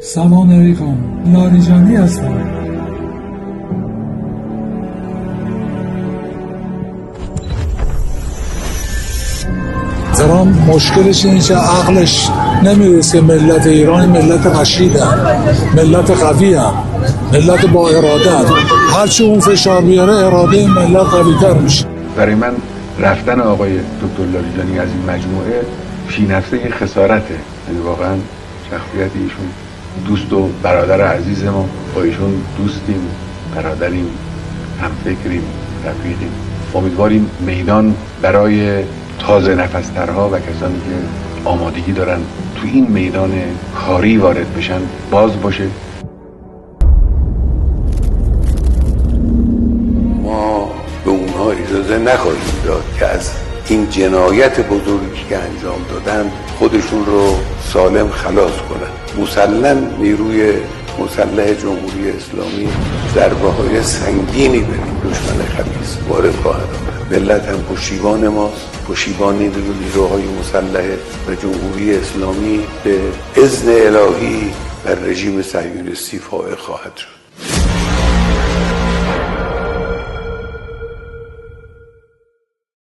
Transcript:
سلام علیکم، لاریجانی هستم. ترامپ مشکلش اینه که عقلش نمیرسه. ملت ایران ملت رشیدن، ملت قوی هم، ملت با اراده هم. هرچی اون فشار بیاره اراده ملت قوی‌تر میشه. برای من رفتن آقای دکتر لاریجانی از این مجموعه فی نفسه یه خسارته. یعنی واقعا شخصیت ایشون دوست و برادر عزیز ما، با ایشون دوستیم، برادریم، همفکریم، رفیقیم. امیدواریم میدان برای تازه نفسترها و کسانی که آمادگی دارن تو این میدان کاری وارد بشن باز باشه. ما به اونها اجازه نخواهیم داد که از این جنایت بزرگی که انجام دادن خودشون رو سالم خلاص کنن. مسلم نیروی مسلح جمهوری اسلامی ضربه‌های سنگینی به این دشمن خبیث وارد خواهد آورد. ملت هم پشتیبان ماست، پشتیبان نیروهای مسلح و جمهوری اسلامی به اذن الهی بر رژیم صهیونیستی فائق خواهد شد.